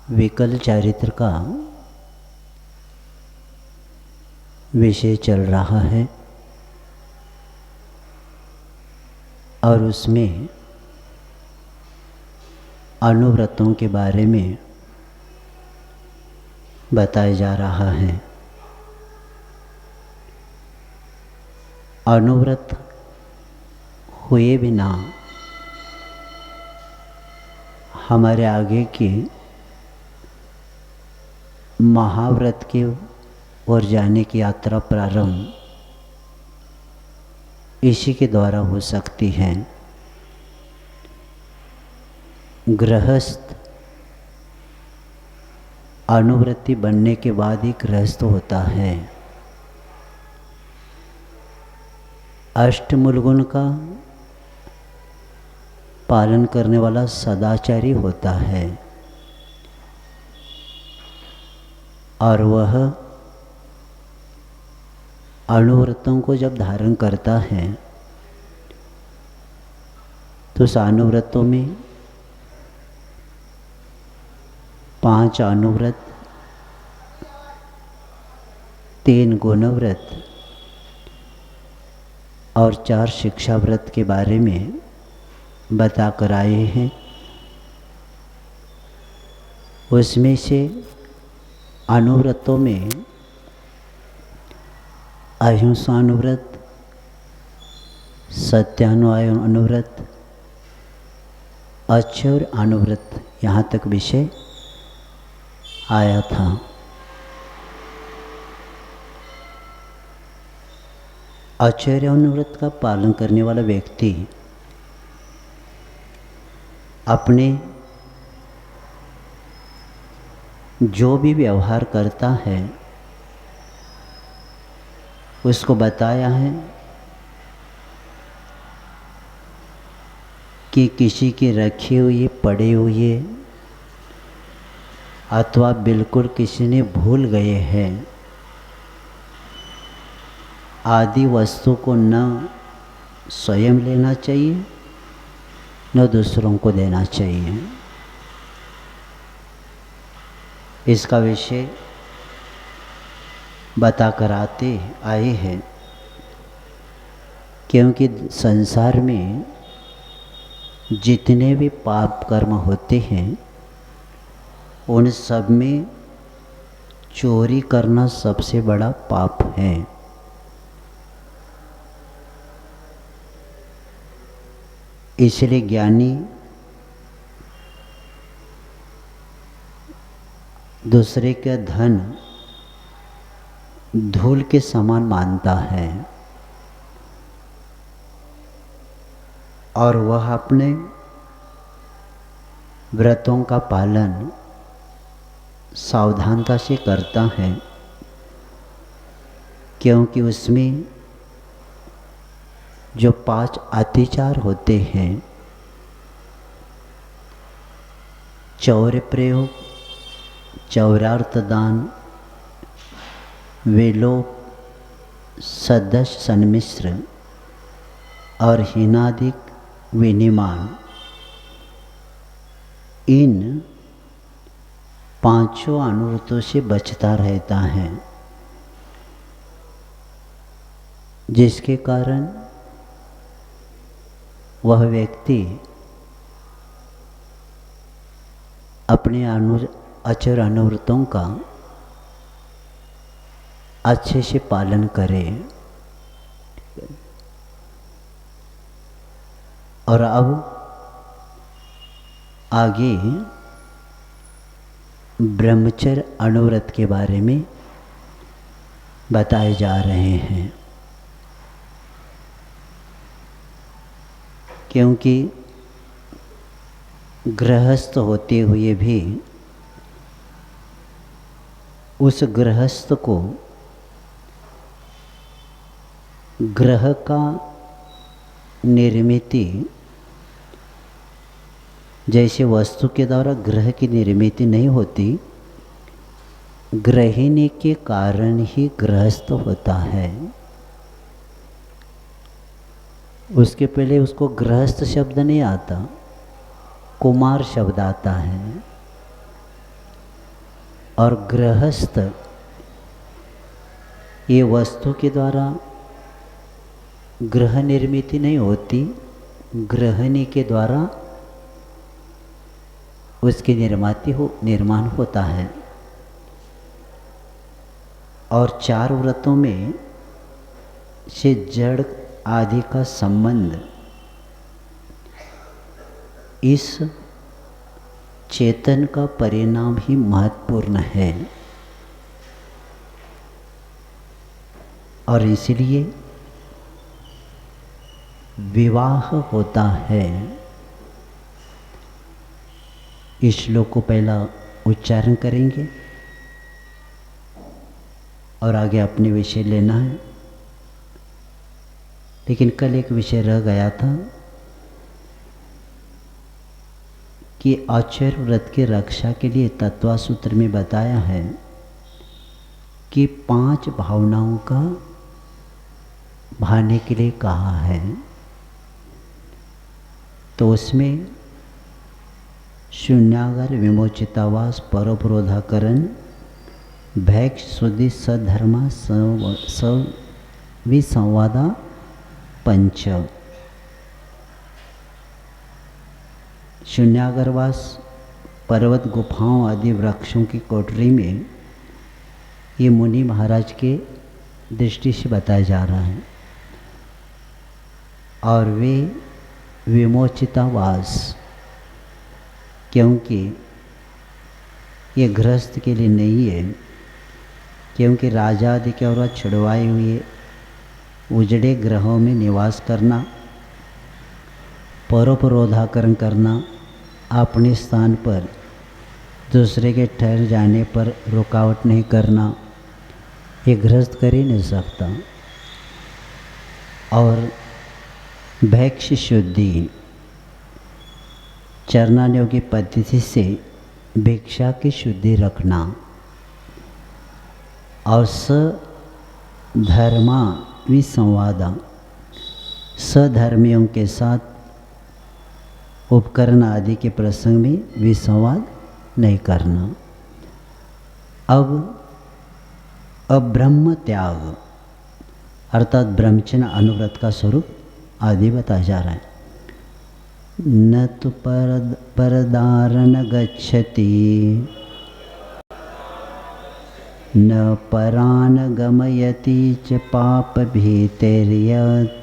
विकल चारित्र का विषय चल रहा है और उसमें अनुव्रतों के बारे में बताया जा रहा है। अनुव्रत हुए बिना हमारे आगे की महाव्रत की ओर जाने की यात्रा प्रारंभ इसी के द्वारा हो सकती है। गृहस्थ अनुवृत्ति बनने के बाद ही गृहस्थ होता है। अष्टमूल गुण का पालन करने वाला सदाचारी होता है और वह अनुव्रतों को जब धारण करता है तो उस अनुव्रतों में 5 अनुव्रत, 3 गुणव्रत और 4 शिक्षाव्रत के बारे में बता कर आए हैं। उसमें से अनुव्रतों में अहिंसानुव्रत, सत्यानुव्रत, अक्षर अनुव्रत यहाँ तक विषय आया था। आचार्य अनुव्रत का पालन करने वाला व्यक्ति अपने जो भी व्यवहार करता है उसको बताया है कि किसी के रखे हुए पड़े हुए अथवा बिल्कुल किसी ने भूल गए हैं आदि वस्तु को न स्वयं लेना चाहिए न दूसरों को देना चाहिए। इसका विषय बता कर आए हैं क्योंकि संसार में जितने भी पाप कर्म होते हैं उन सब में चोरी करना सबसे बड़ा पाप है। इसलिए ज्ञानी दूसरे का धन धूल के समान मानता है और वह अपने व्रतों का पालन सावधानता से करता है क्योंकि उसमें जो 5 अतिचार होते हैं चौर्य प्रयोग, चौरार्थ दान, विलोप, सदस्य सन्मिश्र और हीनादिक विनिमान, इन 5 अनुव्रतों से बचता रहता है जिसके कारण वह व्यक्ति अपने आचार अनुव्रतों का अच्छे से पालन करे। और अब आगे ब्रह्मचर्य अनुव्रत के बारे में बताए जा रहे हैं क्योंकि गृहस्थ होते हुए भी उस गृहस्थ को ग्रह का निर्मिति जैसे वस्तु के द्वारा ग्रह की निर्मित नहीं होती, गृहिणी के कारण ही गृहस्थ होता है। उसके पहले उसको गृहस्थ शब्द नहीं आता, कुमार शब्द आता है। और गृहस्थ ये वस्तु के द्वारा गृह निर्मित नहीं होती, गृहिणी के द्वारा उसके निर्माण होता है। और 4 व्रतों में से जड़ आदि का संबंध इस चेतन का परिणाम ही महत्वपूर्ण है। और इसलिए विवाह होता है। इस श्लोक को पहला उच्चारण करेंगे और आगे अपने विषय लेना है। लेकिन कल एक विषय रह गया था कि आचार्य व्रत की रक्षा के लिए तत्व सूत्र में बताया है कि 5 भावनाओं का भाने के लिए कहा है। तो उसमें शून्यागार, विमोचितावास, परोपरोधाकरण, भैक्ष, शुद्धि, सधर्मा, विसंवादा, पंच। शून्यागरवास पर्वत, गुफाओं आदि वृक्षों की कोठरी में ये मुनि महाराज के दृष्टि से बताया जा रहा है। और वे विमोचितावास, क्योंकि ये गृहस्थ के लिए नहीं है, क्योंकि राजा आदि के और छुड़वाए हुए उजड़े ग्रहों में निवास करना, परोपरोधाकरण करना, अपने स्थान पर दूसरे के ठहर जाने पर रुकावट नहीं करना, ये गृहस्थ कर ही नहीं सकता। और भैक्ष शुद्धि, चरणानुयोगी पद्धति से भिक्षा की शुद्धि रखना। और सधर्मा विसंवादा, सधर्मियों के साथ उपकरण आदि के प्रसंग में विसंवाद नहीं करना। अब ब्रह्म त्याग अर्थात ब्रह्मचर्य अनुव्रत का स्वरूप आदि बताया जा रहा है। न तो परदारन गच्छति, न परान गमयति च पाप भीतिर्यत्,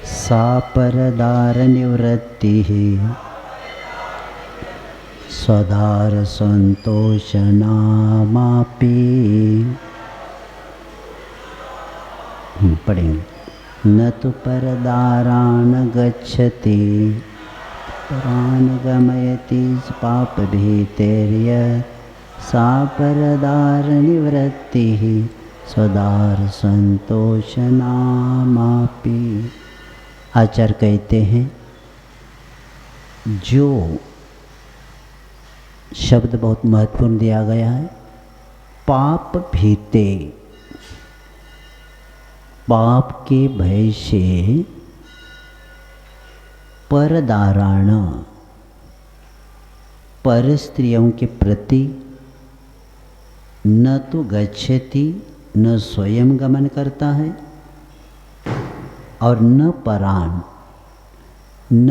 सा परदार निवृत्तिः स्वदार संतोष नामापि। पढ़ेंगे। न तो परदारान गच्छति, परान गमयति पाप भीतिर्यत्, सा परदार निवृत्तिः स्वदार संतोष नामापि। आचार्य कहते हैं जो शब्द बहुत महत्वपूर्ण दिया गया है, पाप भीते, पाप के भय से परदाराण, पर स्त्रियों के प्रति न तो गच्छति, न स्वयं गमन करता है, और न परान, न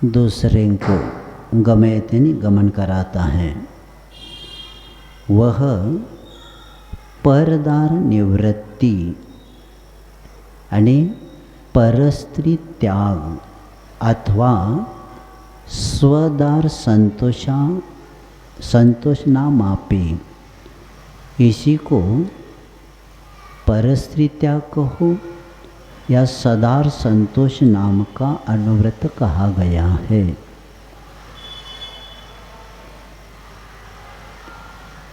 दूसरे को गमयते नहीं गमन कराता है। वह परदार निवृत्ति यानी परस्त्री त्याग अथवा स्वदार संतोष ना मापे, इसी को परस्त्री त्याग कहो या सदार संतोष नाम का अनुव्रत कहा गया है।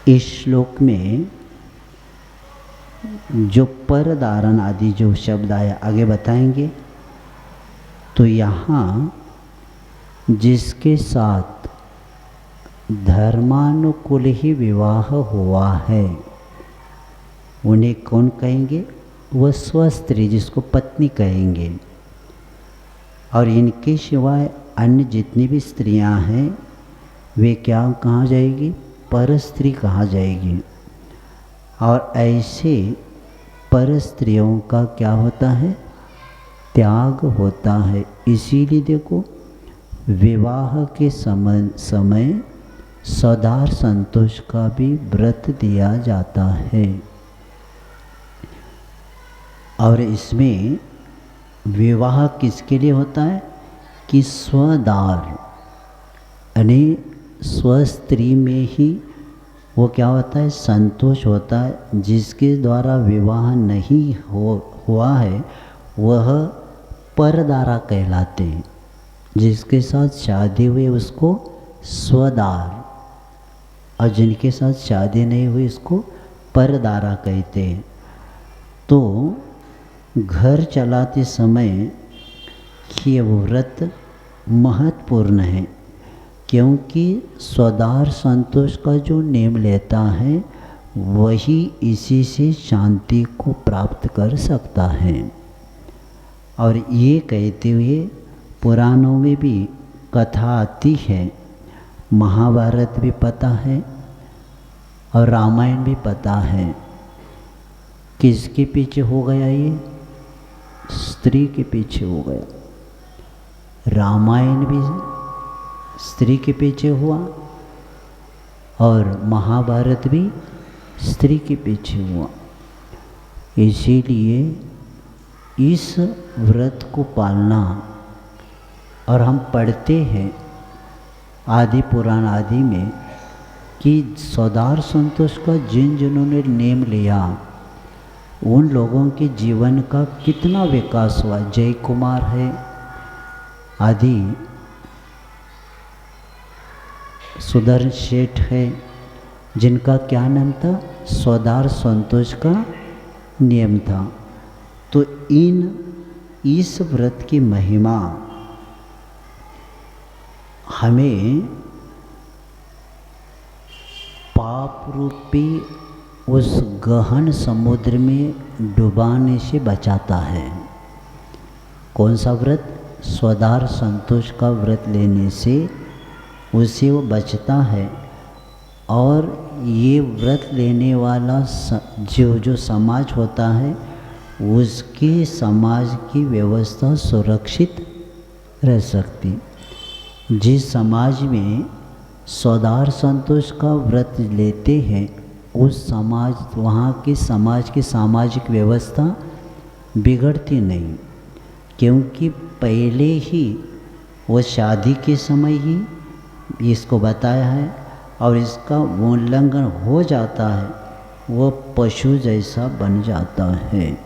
इस श्लोक में जो परदारण आदि जो शब्द आया आगे बताएंगे। तो यहाँ जिसके साथ धर्मानुकूल ही विवाह हुआ है उन्हें कौन कहेंगे? वह स्वस्त्री, जिसको पत्नी कहेंगे। और इनके सिवाय अन्य जितनी भी स्त्रियां हैं वे क्या कहा जाएगी, पर स्त्री कहा जाएगी। और ऐसे पर स्त्रियों का क्या होता है, त्याग होता है। इसीलिए देखो विवाह के समय सौदार संतोष का भी व्रत दिया जाता है। और इसमें विवाह किसके लिए होता है कि स्वदार यानी स्वस्त्री में ही वो क्या होता है, संतोष होता है। जिसके द्वारा विवाह नहीं हुआ है वह परदारा कहलाते हैं। जिसके साथ शादी हुई उसको स्वदार, और जिनके साथ शादी नहीं हुई उसको परदारा कहते हैं। तो घर चलाते समय ये व्रत महत्वपूर्ण है, क्योंकि स्वदार संतोष का जो नेम लेता है वही इसी से शांति को प्राप्त कर सकता है। और ये कहते हुए पुराणों में भी कथा आती है, महाभारत भी पता है और रामायण भी पता है। किसके पीछे हो गया ये, स्त्री के पीछे हो गया। रामायण भी स्त्री के पीछे हुआ और महाभारत भी स्त्री के पीछे हुआ। इसीलिए इस व्रत को पालना, और हम पढ़ते हैं आदि पुराण आदि में कि सौदार संतोष का जिन्होंने नेम लिया उन लोगों के जीवन का कितना विकास हुआ। जय कुमार है आदि, सुदर्शन सेठ है, जिनका क्या नाम था, सौदार संतोष का नियम था। तो इस व्रत की महिमा हमें पाप रूपी उस गहन समुद्र में डुबाने से बचाता है। कौन सा व्रत, स्वदार संतोष का व्रत लेने से उससे वो बचता है। और ये व्रत लेने वाला जो समाज होता है उसके समाज की व्यवस्था सुरक्षित रह सकती। जिस समाज में सौदार संतोष का व्रत लेते हैं उस समाज, वहाँ के समाज की सामाजिक व्यवस्था बिगड़ती नहीं, क्योंकि पहले ही वो शादी के समय ही इसको बताया है। और इसका उल्लंघन हो जाता है वो पशु जैसा बन जाता है।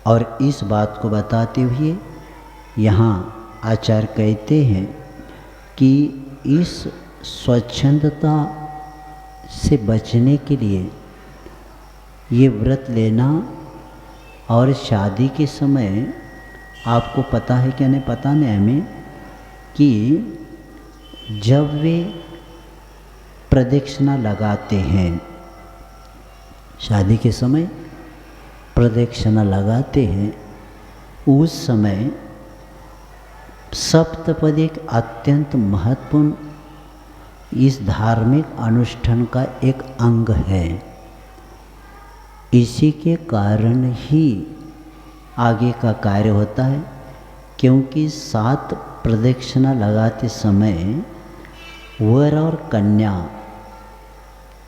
और इस बात को बताते हुए यहाँ आचार्य कहते हैं कि इस स्वच्छंदता से बचने के लिए ये व्रत लेना, और शादी के समय आपको पता है क्या नहीं पता नहीं हमें, कि जब वे प्रदक्षिणा लगाते हैं, शादी के समय प्रदक्षिणा लगाते हैं, उस समय सप्तपदी एक अत्यंत महत्वपूर्ण इस धार्मिक अनुष्ठान का एक अंग है। इसी के कारण ही आगे का कार्य होता है, क्योंकि 7 प्रदक्षिणा लगाते समय वर और कन्या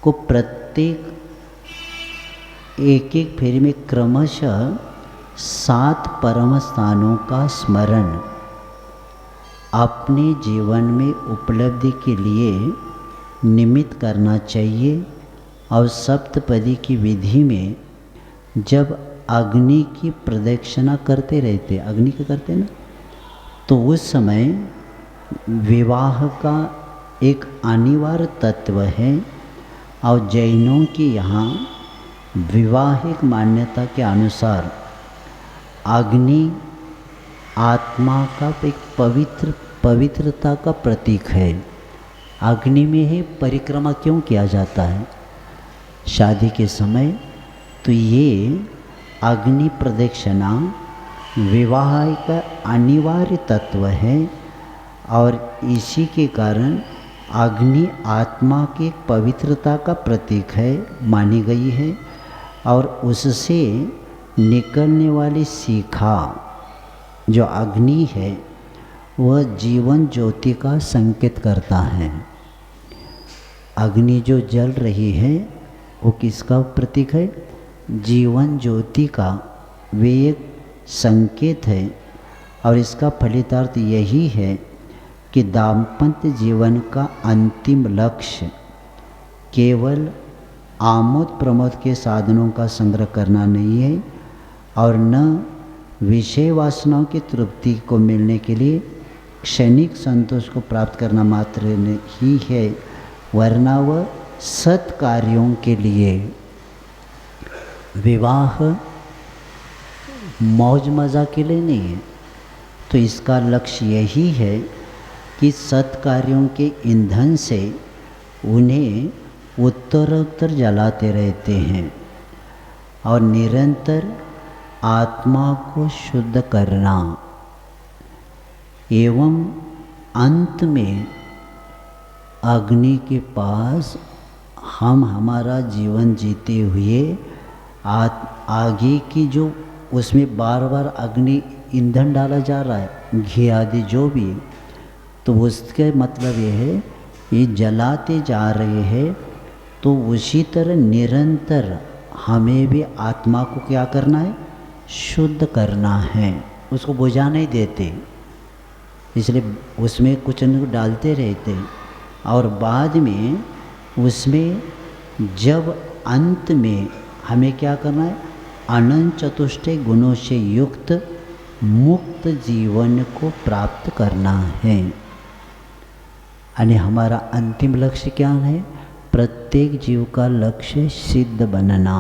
को प्रत्येक एक फेरी में क्रमशः 7 परम स्थानों का स्मरण अपने जीवन में उपलब्धि के लिए निमित्त करना चाहिए। और सप्तपदी की विधि में जब अग्नि की प्रदक्षिणा करते रहते, अग्नि का करते ना, तो उस समय विवाह का एक अनिवार्य तत्व है। और जैनों की यहाँ विवाहिक मान्यता के अनुसार अग्नि आत्मा का एक पवित्रता का प्रतीक है। अग्नि में ही परिक्रमा क्यों किया जाता है शादी के समय, तो ये अग्नि प्रदक्षिणा विवाह का अनिवार्य तत्व है और इसी के कारण अग्नि आत्मा की पवित्रता का प्रतीक है मानी गई है और उससे निकलने वाली शिखा जो अग्नि है वह जीवन ज्योति का संकेत करता है। अग्नि जो जल रही है वो किसका प्रतीक है? जीवन ज्योति का। वे एक संकेत है और इसका फलितार्थ यही है कि दाम्पत्य जीवन का अंतिम लक्ष्य केवल आमोद प्रमोद के साधनों का संग्रह करना नहीं है और न विषय वासनाओं की तृप्ति को मिलने के लिए क्षणिक संतोष को प्राप्त करना मात्र ही है, वरना वह सत्कार्यों के लिए। विवाह मौज मज़ा के लिए नहीं है, तो इसका लक्ष्य यही है कि सत्कार्यों के ईंधन से उन्हें उत्तरोत्तर जलाते रहते हैं और निरंतर आत्मा को शुद्ध करना एवं अंत में अग्नि के पास हम हमारा जीवन जीते हुए आगे की जो उसमें बार बार अग्नि ईंधन डाला जा रहा है, घी आदि जो भी, तो उसके मतलब ये है ये जलाते जा रहे हैं। तो उसी तरह निरंतर हमें भी आत्मा को क्या करना है? शुद्ध करना है, उसको बुझा नहीं देते, इसलिए उसमें कुछ न कुछ डालते रहते और बाद में उसमें जब अंत में हमें क्या करना है? अनंत चतुष्टय गुणों से युक्त मुक्त जीवन को प्राप्त करना है। यानी हमारा अंतिम लक्ष्य क्या है? प्रत्येक जीव का लक्ष्य सिद्ध बनना।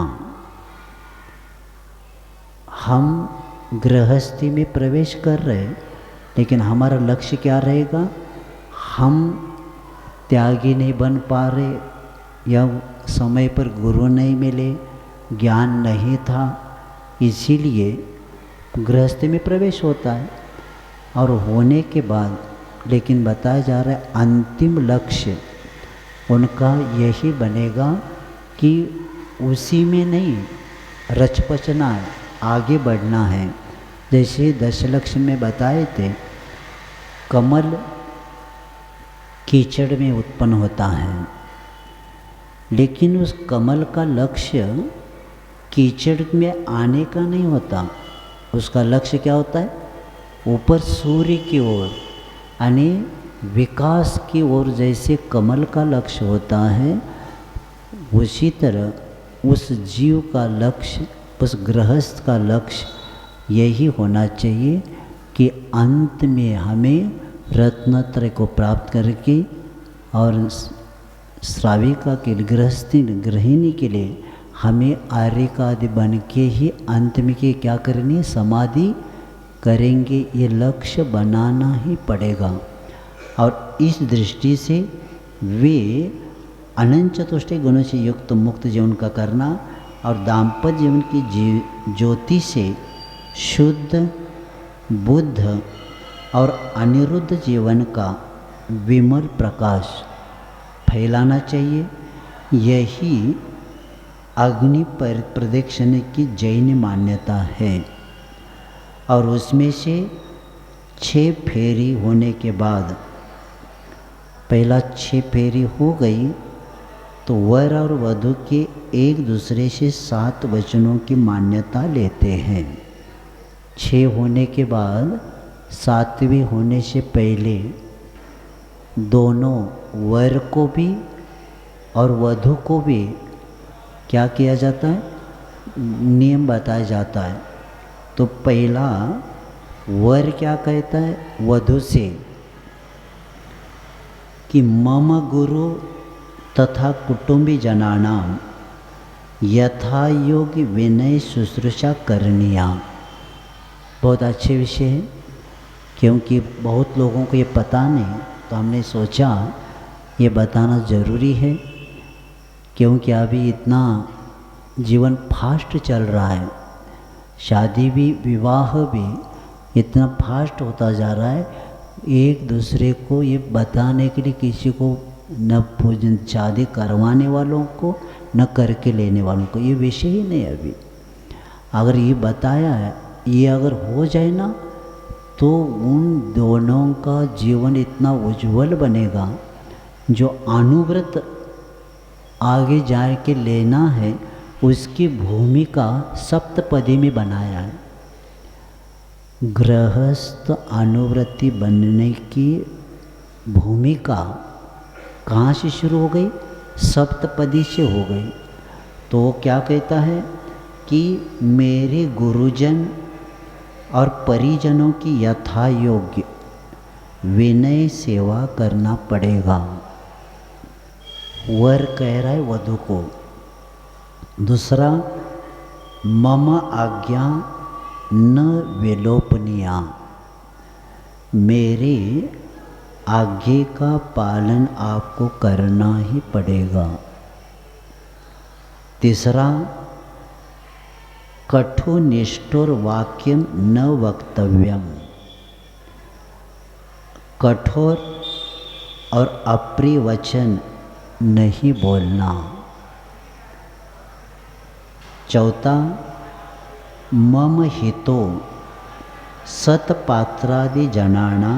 हम गृहस्थी में प्रवेश कर रहे हैं, लेकिन हमारा लक्ष्य क्या रहेगा? हम त्यागी नहीं बन पा रहे या समय पर गुरु नहीं मिले, ज्ञान नहीं था, इसीलिए गृहस्थी में प्रवेश होता है और होने के बाद लेकिन बताया जा रहा है अंतिम लक्ष्य उनका यही बनेगा कि उसी में नहीं रचपचना है, आगे बढ़ना है। जैसे 10 लक्ष्य में बताए थे, कमल कीचड़ में उत्पन्न होता है, लेकिन उस कमल का लक्ष्य कीचड़ में आने का नहीं होता, उसका लक्ष्य क्या होता है? ऊपर सूर्य की ओर, यानी विकास की ओर। जैसे कमल का लक्ष्य होता है, उसी तरह उस जीव का लक्ष्य, उस गृहस्थ का लक्ष्य यही होना चाहिए कि अंत में हमें रत्नत्रय को प्राप्त करके और श्राविका के गृहिणी के लिए हमें आर्य का आदि बन के ही अंत में के क्या करनी? समाधि करेंगे। ये लक्ष्य बनाना ही पड़ेगा और इस दृष्टि से वे अनंत चतुष्टय गुणों से युक्त मुक्त जीवन का करना और दाम्पत्य जीवन की ज्योति से शुद्ध बुद्ध और अनिरुद्ध जीवन का विमल प्रकाश फैलाना चाहिए। यही अग्नि प्रदक्षिण की जैन मान्यता है और उसमें से 6 फेरी होने के बाद, पहला 6 फेरी हो गई तो वर और वधू के एक दूसरे से 7 वचनों की मान्यता लेते हैं। 6 होने के बाद 7वें होने से पहले दोनों वर को भी और वधू को भी क्या किया जाता है? नियम बताया जाता है। तो पहला वर क्या कहता है वधू से कि मम गुरु तथा कुटुंबी जनानाम यथा योग्य विनय शुश्रूषा करनिया। बहुत अच्छे विषय है, क्योंकि बहुत लोगों को ये पता नहीं, तो हमने सोचा ये बताना ज़रूरी है, क्योंकि अभी इतना जीवन फास्ट चल रहा है, शादी भी विवाह भी इतना फास्ट होता जा रहा है, एक दूसरे को ये बताने के लिए किसी को न पूजन शादी करवाने वालों को न करके लेने वालों को ये विषय ही नहीं है अभी। अगर ये बताया है, ये अगर हो जाए ना तो उन दोनों का जीवन इतना उज्जवल बनेगा। जो अनुव्रत आगे जा के लेना है उसकी भूमिका सप्तपदी में बनाया है। गृहस्थ अनुव्रति बनने की भूमिका कहाँ से शुरू हो गई? सप्तपदी से हो गई। तो वो क्या कहता है कि मेरे गुरुजन और परिजनों की यथा योग्य विनय सेवा करना पड़ेगा। वर कह रहा है वधू को। दूसरा, मम आज्ञा न विलोपनीया, मेरे आज्ञा का पालन आपको करना ही पड़ेगा। तीसरा, कठोर निष्ठुर वाक्यम न वक्तव्यम, कठोर और अप्रिय वचन नहीं बोलना। चौथा, मम हितो सतपात्रादि जनाना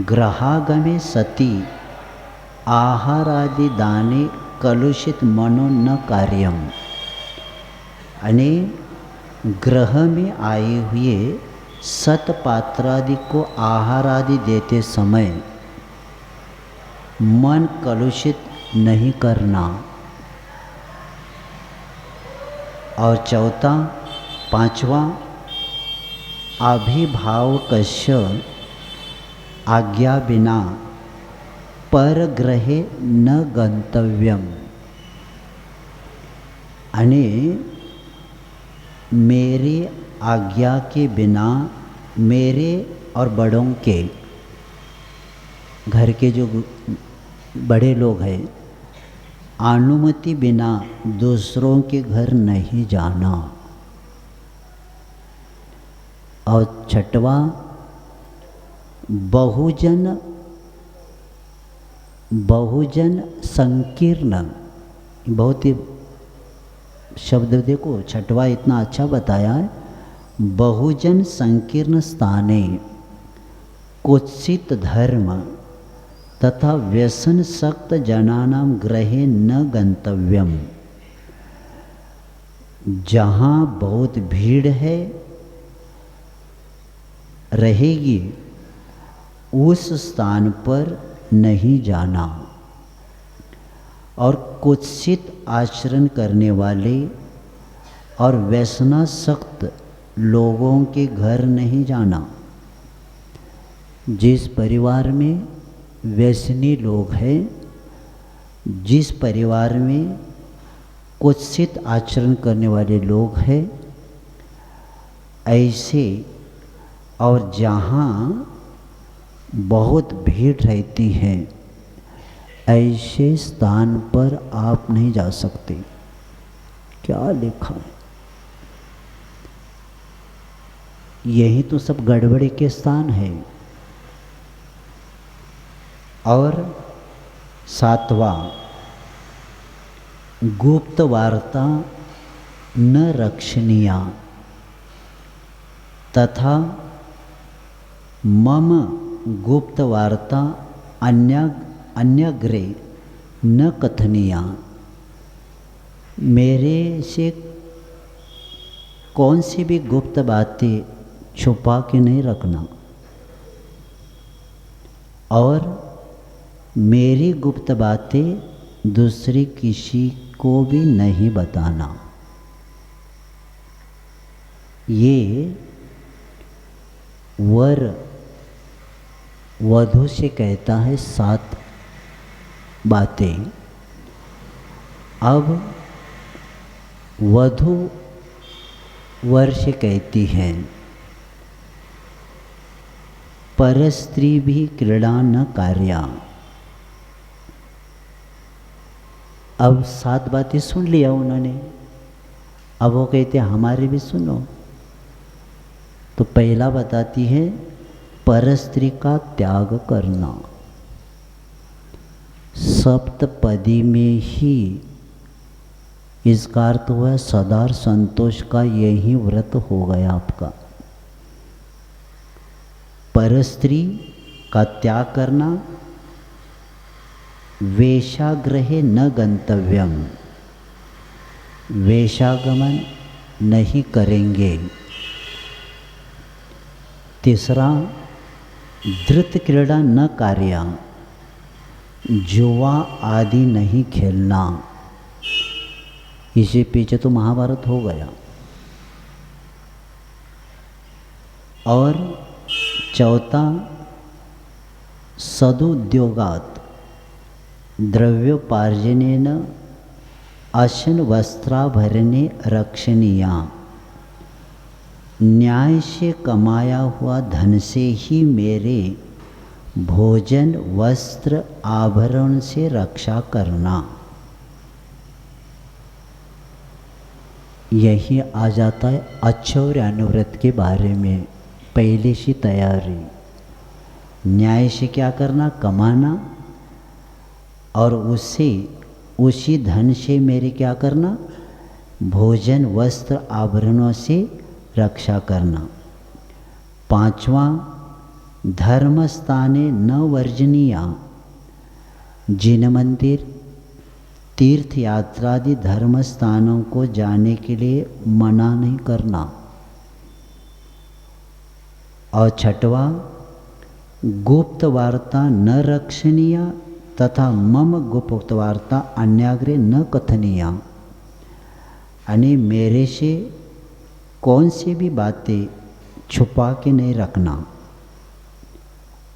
ग्रहागमे सति आहारादि दाने कलुषित मनो न कार्यम। यानी ग्रह में आए हुए सतपात्रादि को आहार आदि देते समय मन कलुषित नहीं करना। और चौथा, पांचवा, अभिभावकस्य आज्ञा बिना परग्रहे न गंतव्यम, यानी मेरी आज्ञा के बिना, मेरे और बड़ों के, घर के जो बड़े लोग हैं, अनुमति बिना दूसरों के घर नहीं जाना। और छठवा, बहुजन संकीर्ण, बहुत ही शब्द देखो, छठवा इतना अच्छा बताया है। बहुजन संकीर्ण स्थाने कुत्सित धर्म तथा व्यसन सक्त जनानां गृहे न गंतव्यम, जहाँ बहुत भीड़ है रहेगी उस स्थान पर नहीं जाना। और कुत्सित आचरण करने वाले और व्यसनासक्त लोगों के घर नहीं जाना। जिस परिवार में व्यसनी लोग हैं, जिस परिवार में कुत्सित आचरण करने वाले लोग हैं, ऐसे और जहाँ बहुत भीड़ रहती है ऐसे स्थान पर आप नहीं जा सकते। क्या लिखा है? यही तो सब गड़बड़ी के स्थान है। और सातवां, गुप्त वार्ता न रक्षणीया तथा मम गुप्त वार्ता अन्यग्रे न कथनीया, मेरे से कौन सी भी गुप्त बातें छुपा के नहीं रखना और मेरी गुप्त बातें दूसरी किसी को भी नहीं बताना। ये वर वधू से कहता है 7 बातें। अब वधू वर से कहती है, परस्त्री भी क्रीड़ा न कार्या। अब 7 बातें सुन लिया उन्होंने, अब वो कहते हमारे भी सुनो। तो पहला बताती है परस्त्री का त्याग करना। सप्तपदी में ही इसका अर्थ हुआ सदार संतोष का, यही व्रत हो गया आपका। परस्त्री का त्याग करना, वेशाग्रहे न गंतव्यम, वेशागमन नहीं करेंगे। तीसरा, धृत क्रीड़ा न कार्या, जुआ आदि नहीं खेलना। इसी पीछे तो महाभारत हो गया। और चौथा, सदुद्योगात द्रव्योपार्जनेन अशन वस्त्राभरणे रक्षणीया। न्याय से कमाया हुआ धन से ही मेरे भोजन वस्त्र आभरण से रक्षा करना। यही आ जाता है अच्छौर्य अनुव्रत के बारे में, पहले से तैयारी। न्याय से क्या करना, कमाना, और उससे उसी धन से मेरे क्या करना, भोजन वस्त्र आभरणों से रक्षा करना। पांचवा, धर्म स्थाने न वर्जनीया, जिन मंदिर तीर्थ यात्रादि धर्म स्थानों को जाने के लिए मना नहीं करना। और छठवा, गुप्त वार्ता न रक्षणीय तथा मम गुप्त वार्ता अन्याग्रे न कथनीया। यानी मेरे से कौन सी भी बातें छुपा के नहीं रखना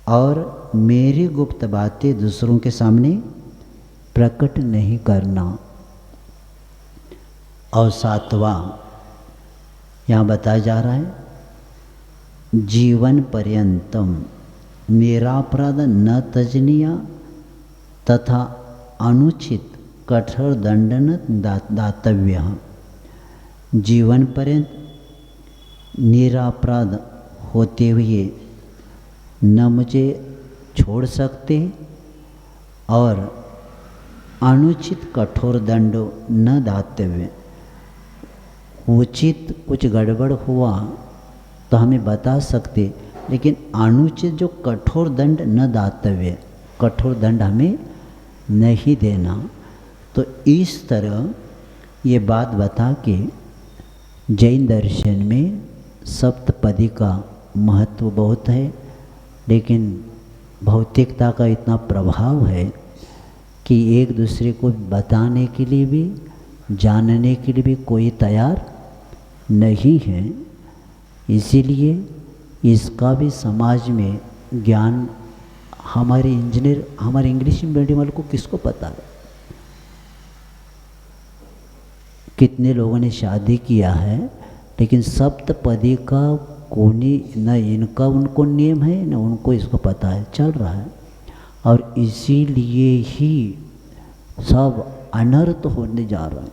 और मेरी गुप्त बातें दूसरों के सामने प्रकट नहीं करना। और सातवां यहाँ बताया जा रहा है, जीवन पर्यंतम निरापराध न तजनीय तथा अनुचित कठोर दंड न दातव्य। जीवन पर्यंत निरापराध होते हुए न मुझे छोड़ सकते और अनुचित कठोर दंड न दातव्य। उचित कुछ गड़बड़ हुआ तो हमें बता सकते, लेकिन अनुचित जो कठोर दंड न दातव्य, कठोर दंड हमें नहीं देना। तो इस तरह ये बात बता के जैन दर्शन में सप्तपदी का महत्व बहुत है, लेकिन भौतिकता का इतना प्रभाव है कि एक दूसरे को बताने के लिए भी, जानने के लिए भी कोई तैयार नहीं है। इसीलिए इसका भी समाज में ज्ञान हमारे इंजीनियर, हमारे इंग्लिश मीडियम वालों को किसको पता है। कितने लोगों ने शादी किया है, लेकिन सप्तपदी का कोई न इनका उनको नियम है न उनको इसको पता है, चल रहा है। और इसीलिए ही सब अनर्थ होने जा रहा है,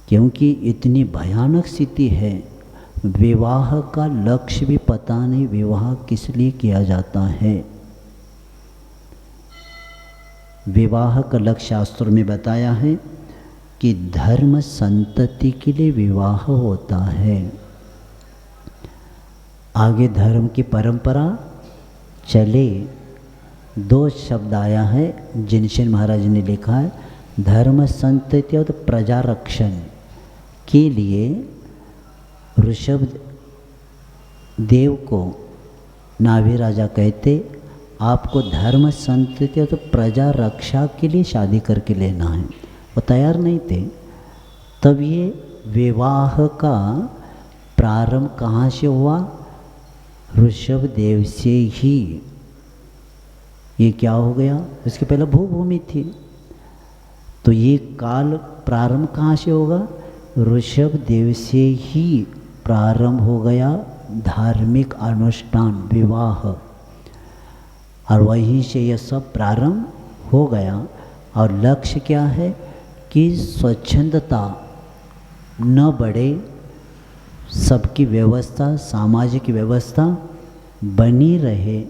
क्योंकि इतनी भयानक स्थिति है। विवाह का लक्ष्य भी पता नहीं, विवाह किस लिए किया जाता है। विवाह का लक्ष्य शास्त्रों में बताया है कि धर्म संतति के लिए विवाह होता है। आगे धर्म की परंपरा चले, दो शब्द आया है, जिनसेन महाराज ने लिखा है, धर्म संतति और प्रजा रक्षण के लिए ऋषभ देव को नाभि राजा कहते, आपको धर्म संतति और प्रजा रक्षा के लिए शादी करके लेना है। वो तैयार नहीं थे। तब ये विवाह का प्रारंभ कहाँ से हुआ, ऋषभ देव से ही। ये क्या हो गया, इसके पहले भूभूमि थी, तो ये काल प्रारंभ कहाँ से होगा, ऋषभ देव से ही प्रारंभ हो गया धार्मिक अनुष्ठान विवाह, और वहीं से यह सब प्रारंभ हो गया। और लक्ष्य क्या है कि स्वच्छंदता न बढ़े, सबकी व्यवस्था, सामाजिक व्यवस्था बनी रहे,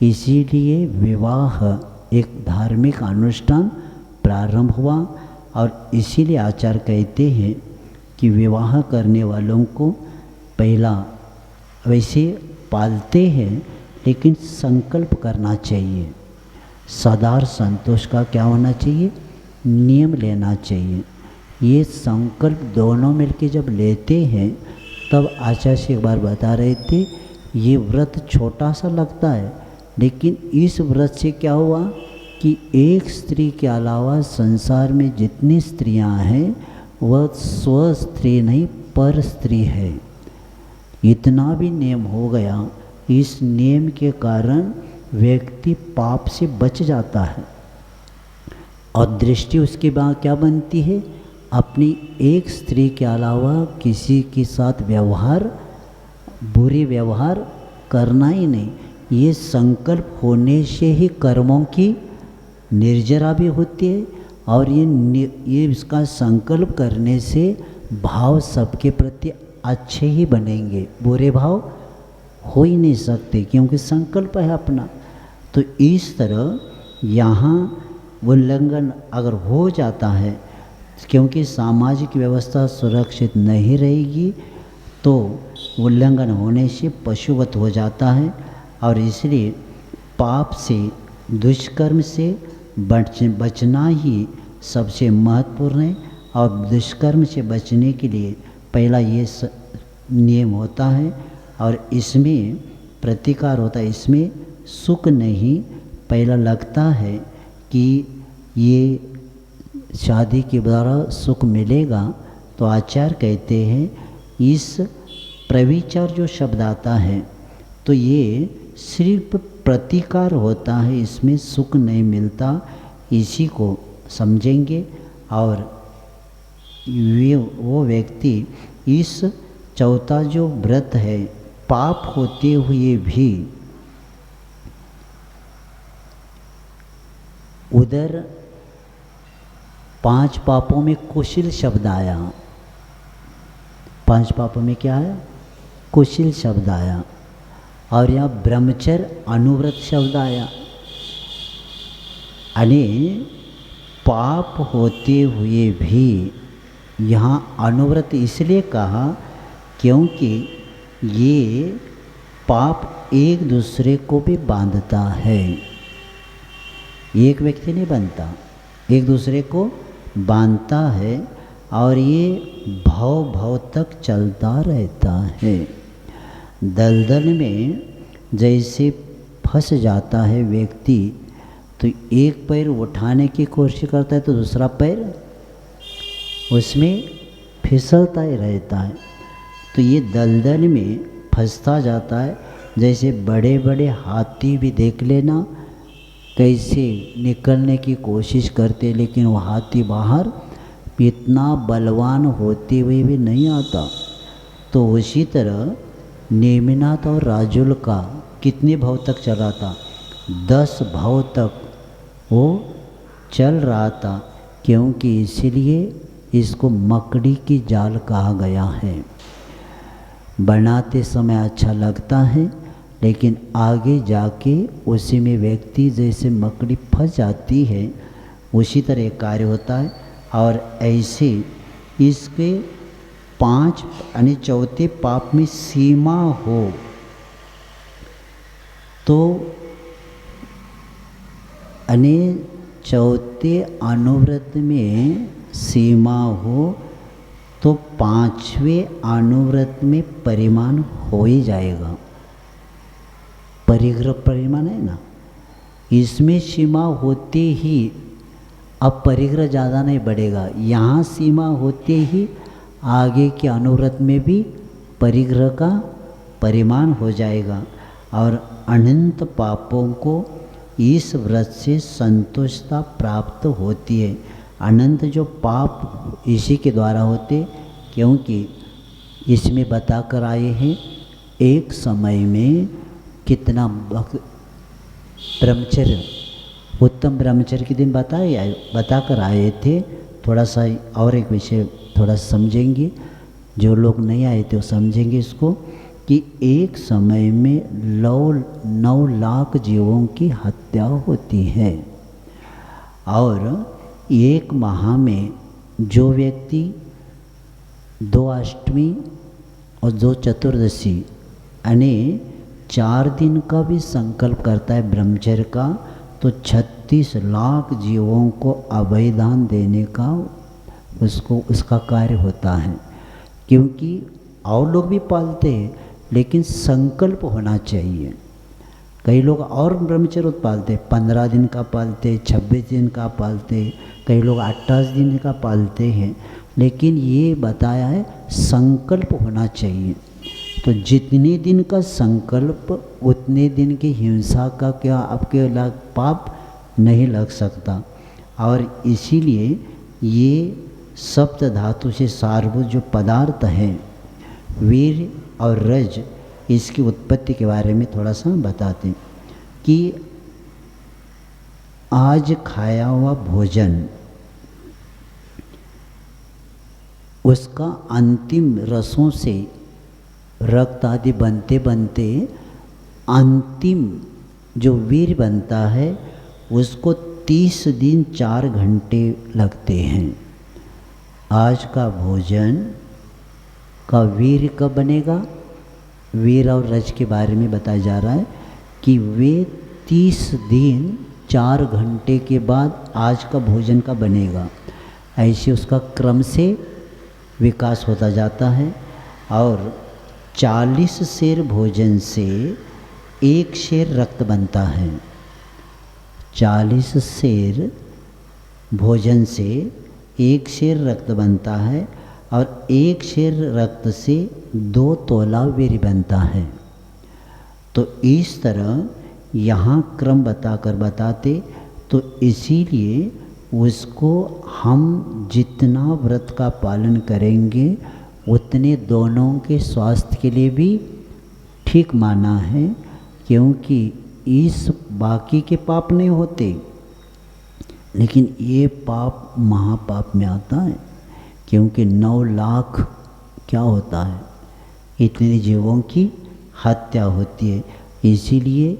इसीलिए विवाह एक धार्मिक अनुष्ठान प्रारंभ हुआ। और इसीलिए आचार्य कहते हैं कि विवाह करने वालों को पहला वैसे पालते हैं, लेकिन संकल्प करना चाहिए। सदार संतोष का क्या होना चाहिए? नियम लेना चाहिए। ये संकल्प दोनों मिलके जब लेते हैं, तब आचार्य से एक बार बता रहे थे, ये व्रत छोटा सा लगता है, लेकिन इस व्रत से क्या हुआ कि एक स्त्री के अलावा संसार में जितनी स्त्रियां हैं वह स्व स्त्री नहीं पर स्त्री है। इतना भी नियम हो गया। इस नियम के कारण व्यक्ति पाप से बच जाता है और दृष्टि उसके बाद क्या बनती है? अपनी एक स्त्री के अलावा किसी के साथ व्यवहार, बुरे व्यवहार करना ही नहीं। ये संकल्प होने से ही कर्मों की निर्जरा भी होती है, और ये इसका संकल्प करने से भाव सबके प्रति अच्छे ही बनेंगे, बुरे भाव हो ही नहीं सकते, क्योंकि संकल्प है अपना। तो इस तरह यहाँ उल्लंघन अगर हो जाता है, क्योंकि सामाजिक व्यवस्था सुरक्षित नहीं रहेगी, तो उल्लंघन होने से पशुवत हो जाता है। और इसलिए पाप से, दुष्कर्म से बचना ही सबसे महत्वपूर्ण है। और दुष्कर्म से बचने के लिए पहला ये नियम होता है, और इसमें प्रतिकार होता है। इसमें सुख नहीं, पहला लगता है कि ये शादी के द्वारा सुख मिलेगा, तो आचार्य कहते हैं इस प्रविचार जो शब्द आता है, तो ये सिर्फ प्रतिकार होता है, इसमें सुख नहीं मिलता। इसी को समझेंगे, और वो व्यक्ति इस चौथा जो व्रत है, पाप होते हुए भी उधर 5 पापों में कुशिल शब्द आया। 5 पापों में क्या आया? कुशिल शब्द आया। और यहाँ ब्रह्मचर्य अनुव्रत शब्द आया। यानी पाप होते हुए भी यहाँ अनुव्रत इसलिए कहा क्योंकि ये पाप एक दूसरे को भी बांधता है। एक व्यक्ति नहीं बनता, एक दूसरे को बांधता है, और ये भव तक चलता रहता है। दलदल में जैसे फंस जाता है व्यक्ति, तो एक पैर उठाने की कोशिश करता है तो दूसरा पैर उसमें फिसलता ही रहता है। तो ये दलदल में फंसता जाता है। जैसे बड़े बड़े हाथी भी देख लेना, कैसे निकलने की कोशिश करते, लेकिन वो हाथी बाहर इतना बलवान होते हुए भी नहीं आता। तो उसी तरह नेमिनाथ और राजुल का कितने भाव तक चल रहा था? 10 भाव तक वो चल रहा था, क्योंकि इसीलिए इसको मकड़ी की जाल कहा गया है। बनाते समय अच्छा लगता है, लेकिन आगे जाके उसी में व्यक्ति जैसे मकड़ी फंस जाती है, उसी तरह कार्य होता है। और ऐसे इसके 5 यानी चौथे पाप में सीमा हो, तो यानी चौथे अनुव्रत में सीमा हो, तो 5वें अनुव्रत में परिमाण हो ही जाएगा। परिग्रह परिमाण है ना, इसमें सीमा होते ही अब परिग्रह ज़्यादा नहीं बढ़ेगा। यहाँ सीमा होते ही आगे के अनुव्रत में भी परिग्रह का परिमाण हो जाएगा, और अनंत पापों को इस व्रत से संतुष्टता प्राप्त होती है। अनंत जो पाप इसी के द्वारा होते, क्योंकि इसमें बताकर आए हैं एक समय में कितना ब्रह्मचर्य, उत्तम ब्रह्मचर्य के दिन बताकर आए थे। थोड़ा सा और एक विषय थोड़ा समझेंगे। जो लोग नहीं आए थे वो समझेंगे इसको कि एक समय में 9 लाख जीवों की हत्या होती है। और एक माह में जो व्यक्ति 2 अष्टमी और 2 चतुर्दशी यानी 4 दिन का भी संकल्प करता है ब्रह्मचर्य का, तो 36 लाख जीवों को अभयदान देने का उसका कार्य होता है। क्योंकि और लोग भी पालते हैं, लेकिन संकल्प होना चाहिए। कई लोग और ब्रह्मचर्य पालते, 15 दिन का पालते, 26 दिन का पालते, कई लोग 28 दिन का पालते हैं, लेकिन ये बताया है संकल्प होना चाहिए। तो जितने दिन का संकल्प उतने दिन की हिंसा का क्या आपके पाप नहीं लग सकता। और इसीलिए ये सप्त धातु से सारभूत जो पदार्थ हैं, वीर और रज, इसकी उत्पत्ति के बारे में थोड़ा सा बताते हैं कि आज खाया हुआ भोजन उसका अंतिम रसों से रक्त आदि बनते बनते अंतिम जो वीर बनता है उसको 30 दिन 4 घंटे लगते हैं। आज का भोजन का वीर कब बनेगा? वीर और रज के बारे में बताया जा रहा है कि वे 30 दिन 4 घंटे के बाद आज का भोजन का बनेगा। ऐसे उसका क्रम से विकास होता जाता है। और 40 सेर भोजन से 1 शेर रक्त बनता है। 40 सेर भोजन से 1 शेर रक्त बनता है और 1 शेर रक्त से 2 तोला वीर्य बनता है। तो इस तरह यहाँ क्रम बताते, तो इसीलिए उसको हम जितना व्रत का पालन करेंगे उतने दोनों के स्वास्थ्य के लिए भी ठीक माना है। क्योंकि इस बाकी के पाप नहीं होते, लेकिन ये पाप महापाप में आता है। क्योंकि 9 लाख क्या होता है, इतने जीवों की हत्या होती है। इसीलिए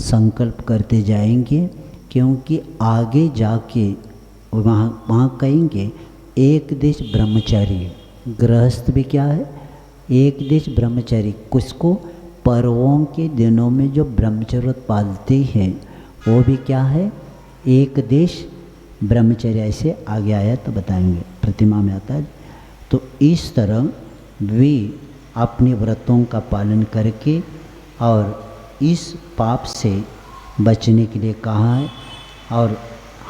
संकल्प करते जाएंगे, क्योंकि आगे जाके वहाँ कहेंगे एक देश ब्रह्मचारी, गृहस्थ भी क्या है, एक देश ब्रह्मचारी। कुछ को पर्वों के दिनों में जो ब्रह्मचर्य पालते हैं वो भी क्या है, एक देश ब्रह्मचर्य। ऐसे आगे आया तो बताएंगे, प्रतिमा में आता है। तो इस तरह वे अपने व्रतों का पालन करके और इस पाप से बचने के लिए कहा है। और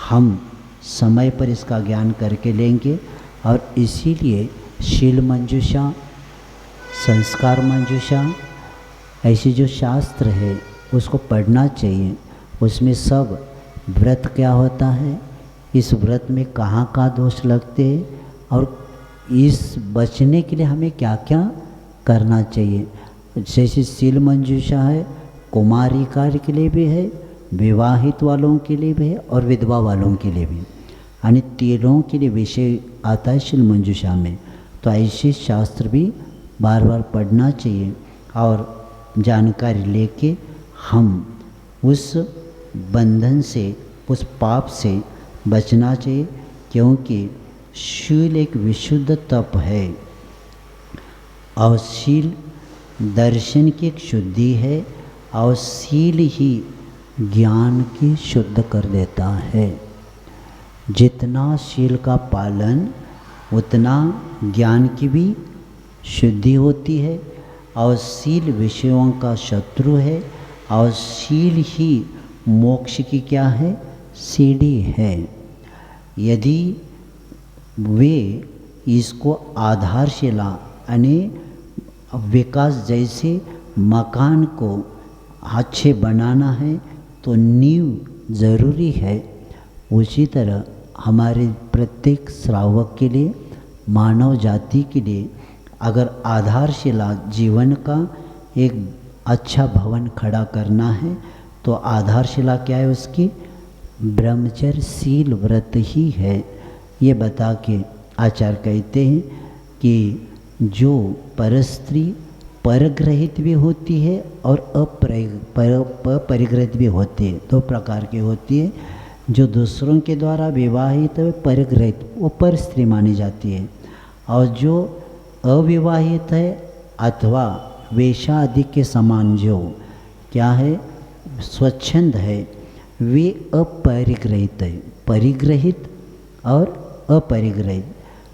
हम समय पर इसका ज्ञान करके लेंगे। और इसीलिए शील मंजूषा, संस्कार मंजूषा, ऐसे जो शास्त्र है उसको पढ़ना चाहिए। उसमें सब व्रत क्या होता है, इस व्रत में कहाँ कहाँ दोष लगते हैं और इस बचने के लिए हमें क्या क्या करना चाहिए। जैसे शील मंजूषा है, कुमारी कार्य के लिए भी है, विवाहित वालों के लिए भी है और विधवा वालों के लिए भी, यानी तीनों के लिए विषय आता है शील मंजूषा में। तो ऐसे शास्त्र भी बार बार पढ़ना चाहिए और जानकारी लेके हम उस बंधन से, उस पाप से बचना चाहिए। क्योंकि शील एक विशुद्ध तप है और शील दर्शन की एक शुद्धि है और शील ही ज्ञान की शुद्ध कर देता है। जितना शील का पालन उतना ज्ञान की भी शुद्धि होती है। और शील विषयों का शत्रु है और शील ही मोक्ष की क्या है, सीढ़ी है। यदि वे इसको आधारशिला यानी विकास जैसे मकान को अच्छे बनाना है तो नींव ज़रूरी है, उसी तरह हमारे प्रत्येक श्रावक के लिए, मानव जाति के लिए अगर आधारशिला जीवन का एक अच्छा भवन खड़ा करना है तो आधारशिला क्या है उसकी, ब्रह्मचर्य शील व्रत ही है। ये बता के आचार्य कहते हैं कि जो परस्त्री परग्रहित भी होती है और अपरिग्रहित भी होती है, दो प्रकार की होती है। जो दूसरों के द्वारा विवाहित है परग्रहित, वो पर स्त्री मानी जाती है, और जो अविवाहित है अथवा वेश्या आदि के समान जो क्या है स्वच्छंद है, वे अपरिग्रहित है। परिग्रहित और अपरिग्रहित।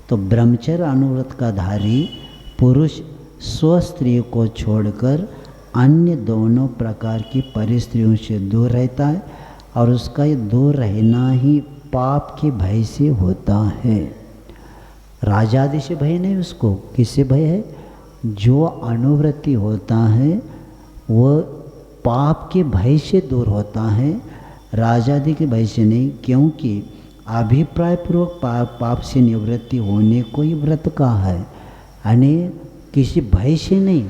तो ब्रह्मचर्य अनुव्रत का धारी पुरुष स्व स्त्री को छोड़कर अन्य दोनों प्रकार की परिस्त्रियों से दूर रहता है, और उसका ये दूर रहना ही पाप के भय से होता है। राजादि से भय नहीं, उसको किससे भय है? जो अनुवृत्ति होता है वह पाप के भय से दूर होता है, राजादि के भय से नहीं। क्योंकि अभिप्राय पूर्वक पाप से निवृत्ति होने को ही व्रत का है, यानी किसी भय से नहीं।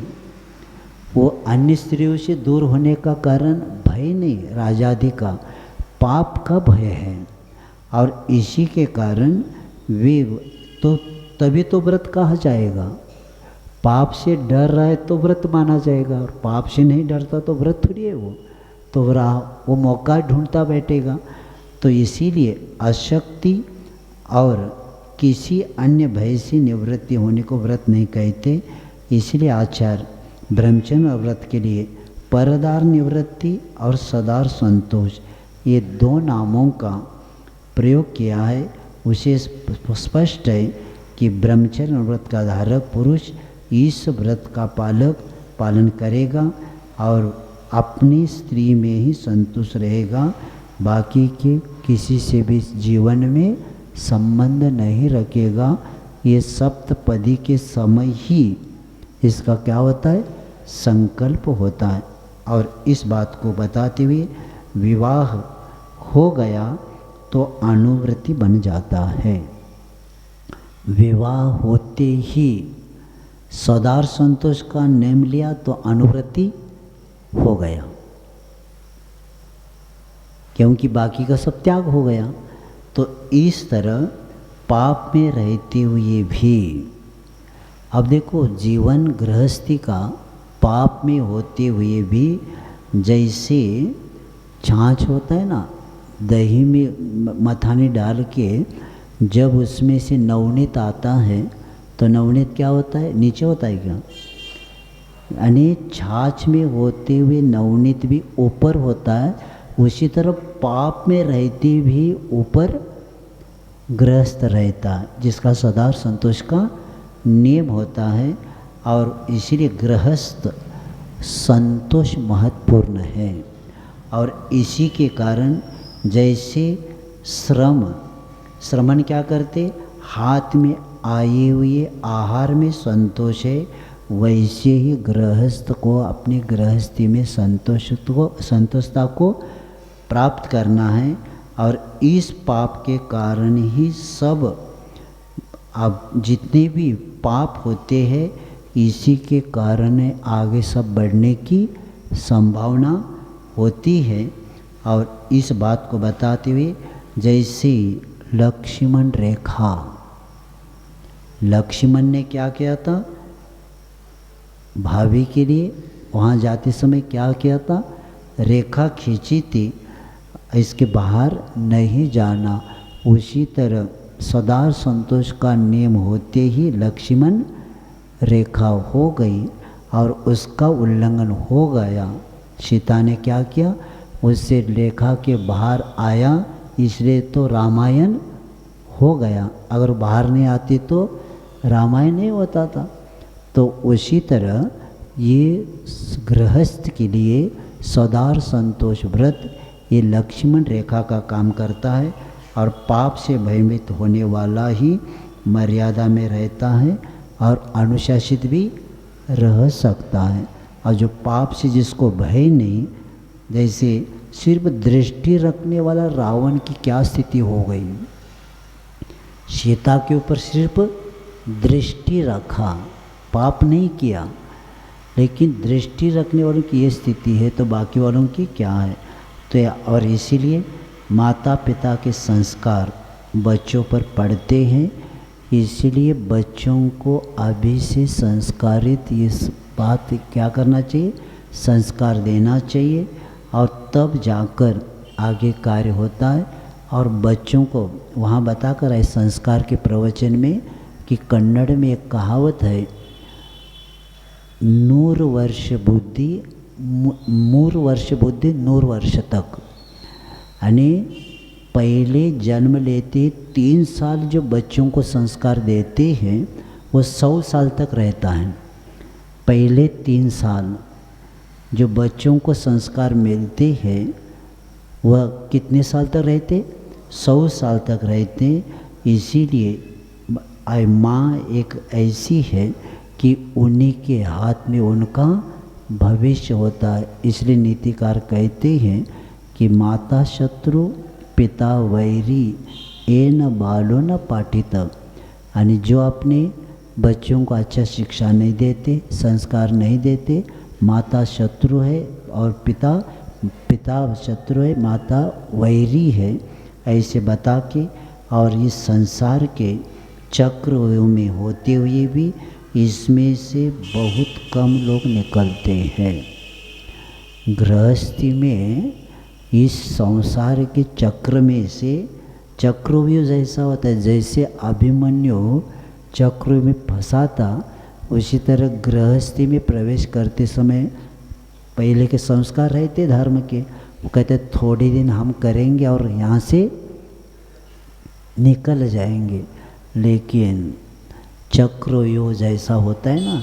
वो अन्य स्त्रियों से दूर होने का कारण भय नहीं, राजादि का पाप का भय है, और इसी के कारण वे तो तभी तो व्रत कहा जाएगा। पाप से डर रहा है तो व्रत माना जाएगा, और पाप से नहीं डरता तो व्रत थोड़ी है वो, तो वो मौका ढूंढता बैठेगा। तो इसीलिए अशक्ति और किसी अन्य भय से निवृत्ति होने को व्रत नहीं कहते। इसलिए आचार्य ब्रह्मचर्य व्रत के लिए परदार निवृत्ति और सदार संतोष, ये दो नामों का प्रयोग किया है। उसे स्पष्ट है कि ब्रह्मचर्य व्रत का धारक पुरुष इस व्रत का पालन करेगा और अपनी स्त्री में ही संतुष्ट रहेगा, बाकी के किसी से भी जीवन में संबंध नहीं रखेगा। ये सप्तपदी के समय ही इसका क्या होता है? संकल्प होता है। और इस बात को बताते हुए विवाह हो गया तो अनुवृत्ति बन जाता है। विवाह होते ही सदार संतोष का नेम लिया तो अनुवृत्ति हो गया, क्योंकि बाकी का सब त्याग हो गया। तो इस तरह पाप में रहते हुए भी, अब देखो जीवन गृहस्थी का पाप में होते हुए भी, जैसे छाछ होता है ना, दही में मथानी डाल के जब उसमें से नवनीत आता है तो नवनीत क्या होता है? नीचे होता है क्या? यानी छाछ में होते हुए नवनीत भी ऊपर होता है। उसी तरह पाप में रहते भी ऊपर गृहस्थ रहता है, जिसका सदा संतोष का नियम होता है। और इसीलिए गृहस्थ संतोष महत्वपूर्ण है। और इसी के कारण जैसे श्रमण क्या करते? हाथ में आए हुए आहार में संतोष है, वैसे ही गृहस्थ को अपनी गृहस्थी में संतोषता को प्राप्त करना है। और इस पाप के कारण ही सब अब जितने भी पाप होते हैं, इसी के कारण आगे सब बढ़ने की संभावना होती है। और इस बात को बताते हुए जैसे लक्ष्मण रेखा, लक्ष्मण ने क्या किया था? भाभी के लिए वहाँ जाते समय क्या किया था? रेखा खींची थी, इसके बाहर नहीं जाना। उसी तरह सदा संतोष का नियम होते ही लक्ष्मण रेखा हो गई और उसका उल्लंघन हो गया। सीता ने क्या किया? उससे रेखा के बाहर आया, इसलिए तो रामायण हो गया। अगर बाहर नहीं आती तो रामायण नहीं होता था। तो उसी तरह ये गृहस्थ के लिए सदार संतोष व्रत ये लक्ष्मण रेखा का काम करता है। और पाप से भयभीत होने वाला ही मर्यादा में रहता है और अनुशासित भी रह सकता है। और जो पाप से जिसको भय नहीं, जैसे सिर्फ दृष्टि रखने वाला रावण की क्या स्थिति हो गई? सीता के ऊपर सिर्फ दृष्टि रखा, पाप नहीं किया, लेकिन दृष्टि रखने वालों की ये स्थिति है तो बाकी वालों की क्या है? तो और इसीलिए माता पिता के संस्कार बच्चों पर पड़ते हैं। इसलिए बच्चों को अभी से संस्कारित इस बात क्या करना चाहिए, संस्कार देना चाहिए, और तब जाकर आगे कार्य होता है। और बच्चों को वहाँ बताकर आए संस्कार के प्रवचन में कि कन्नड़ में एक कहावत है, 100 वर्ष बुद्धि, 3 वर्ष बुद्धि 100 वर्ष तक। यानी पहले जन्म लेते 3 साल जो बच्चों को संस्कार देते हैं वो 100 साल तक रहता है। पहले 3 साल जो बच्चों को संस्कार मिलते हैं वह कितने साल तक रहते, 100 साल तक रहते। इसीलिए माँ एक ऐसी है कि उन्हीं के हाथ में उनका भविष्य होता है। इसलिए नीतिकार कहते हैं कि माता शत्रु पिता वैरी एन बालो न पाठित। यानी जो अपने बच्चों को अच्छा शिक्षा नहीं देते, संस्कार नहीं देते, माता शत्रु है और पिता शत्रु है, माता वैरी है, ऐसे बता के। और इस संसार के चक्रव्यूह में होते हुए भी इसमें से बहुत कम लोग निकलते हैं। गृहस्थी में इस संसार के चक्र में से चक्रव्यूह जैसा होता है, जैसे अभिमन्यु चक्र में फंसा था, उसी तरह गृहस्थी में प्रवेश करते समय पहले के संस्कार रहते धर्म के, वो कहते थोड़े दिन हम करेंगे और यहाँ से निकल जाएंगे। लेकिन चक्रव्यूह जैसा होता है ना,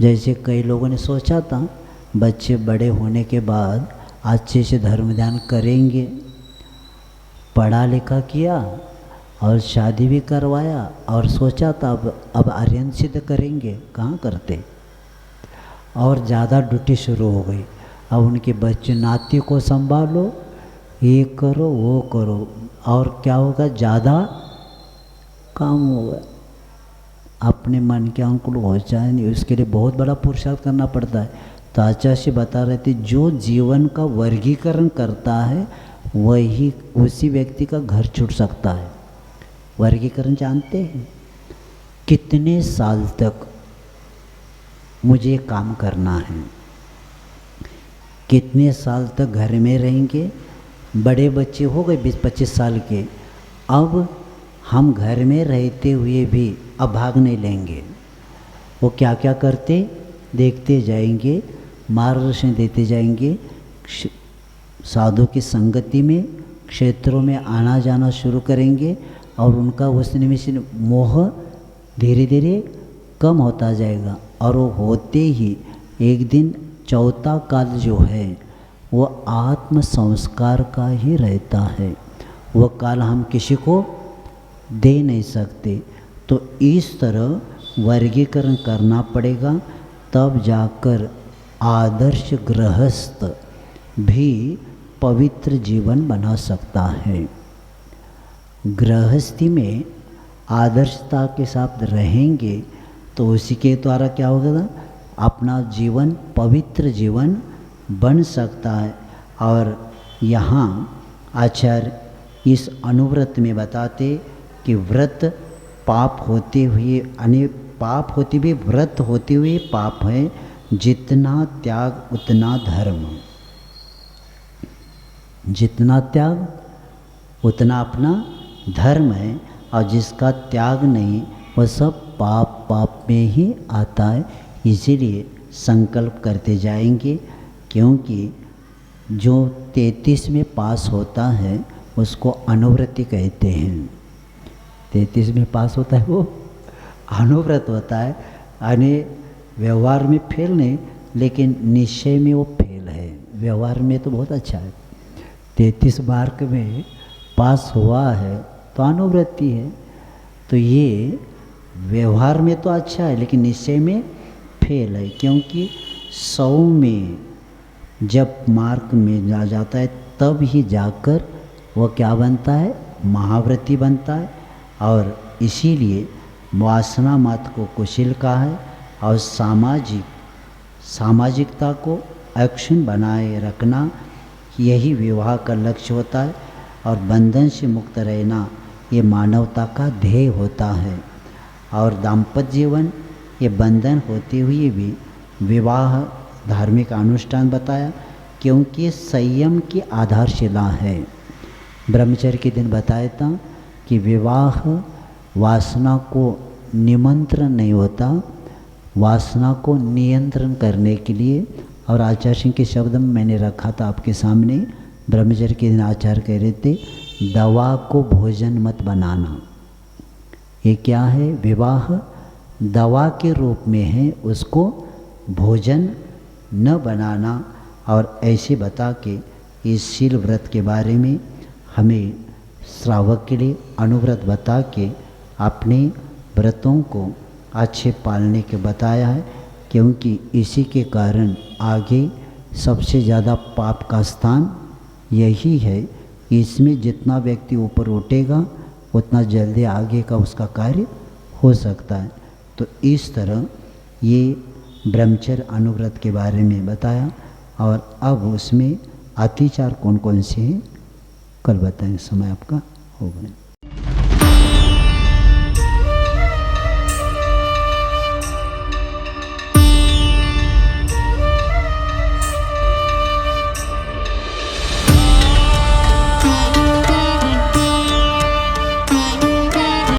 जैसे कई लोगों ने सोचा था बच्चे बड़े होने के बाद अच्छे से धर्म ध्यान करेंगे, पढ़ा लिखा किया और शादी भी करवाया और सोचा था अब आर्यन सिद्ध करेंगे, कहाँ करते, और ज़्यादा ड्यूटी शुरू हो गई। अब उनके बच्चे नाती को संभालो, ये करो वो करो, और क्या होगा, ज़्यादा काम होगा, अपने मन के अनुकूल हो जाए नहीं, उसके लिए बहुत बड़ा पुरुषार्थ करना पड़ता है। तो आचार्य से बता रहे थे जो जीवन का वर्गीकरण करता है वही उसी व्यक्ति का घर छूट सकता है। वर्गीकरण जानते हैं, कितने साल तक मुझे काम करना है, कितने साल तक घर में रहेंगे। बड़े बच्चे हो गए 20-25 साल के, अब हम घर में रहते हुए भी अब भाग नहीं लेंगे। वो क्या क्या करते देखते जाएंगे, मार्गदर्शन देते जाएंगे, साधु की संगति में क्षेत्रों में आना जाना शुरू करेंगे और उनका उस निमिष मोह धीरे धीरे कम होता जाएगा। और वो होते ही एक दिन चौथा काल जो है वो आत्म संस्कार का ही रहता है, वह काल हम किसी को दे नहीं सकते। तो इस तरह वर्गीकरण करना पड़ेगा, तब जाकर आदर्श गृहस्थ भी पवित्र जीवन बना सकता है। गृहस्थी में आदर्शता के साथ रहेंगे तो उसी के द्वारा क्या होगा ना, अपना जीवन पवित्र जीवन बन सकता है। और यहाँ आचार्य इस अनुव्रत में बताते कि व्रत पाप होते हुए, यानी पाप होते हुए व्रत होते हुए पाप है, जितना त्याग उतना धर्म, जितना त्याग उतना अपना धर्म है, और जिसका त्याग नहीं वह सब पाप में ही आता है। इसीलिए संकल्प करते जाएंगे, क्योंकि जो 33 में पास होता है उसको अनुव्रति कहते हैं। 33 में पास होता है वो अनुव्रत होता है, यानी व्यवहार में फेल नहीं लेकिन निश्चय में वो फेल है। व्यवहार में तो बहुत अच्छा है, 33 मार्क में पास हुआ है तो अनुवृत्ति है। तो ये व्यवहार में तो अच्छा है लेकिन निश्चय में फेल है, क्योंकि 100 में जब मार्क में जा जाता है तब ही जाकर वह क्या बनता है, महाव्रती बनता है। और इसीलिए वासना मत को कुशल का है और सामाजिकता को एक्शन बनाए रखना यही विवाह का लक्ष्य होता है। और बंधन से मुक्त रहना ये मानवता का ध्येय होता है। और दाम्पत्य जीवन ये बंधन होते हुए भी विवाह धार्मिक अनुष्ठान बताया, क्योंकि संयम की आधारशिला है। ब्रह्मचर्य के दिन बताया था कि विवाह वासना को निमंत्रण नहीं होता, वासना को नियंत्रण करने के लिए। और आचार्य सिंह के शब्द में मैंने रखा था आपके सामने, ब्रह्मचर्य के दिन आचार्य कह रहे थे, दवा को भोजन मत बनाना। ये क्या है? विवाह दवा के रूप में है, उसको भोजन न बनाना। और ऐसे बता के इस शील व्रत के बारे में हमें श्रावक के लिए अनुव्रत बता के अपने व्रतों को अच्छे पालने के बताया है, क्योंकि इसी के कारण आगे सबसे ज़्यादा पाप का स्थान यही है। इसमें जितना व्यक्ति ऊपर उठेगा उतना जल्दी आगे का उसका कार्य हो सकता है। तो इस तरह ये ब्रह्मचर्य अनुव्रत के बारे में बताया। और अब उसमें अतिचार कौन कौन से हैं कल बताएं, समय आपका हो गया।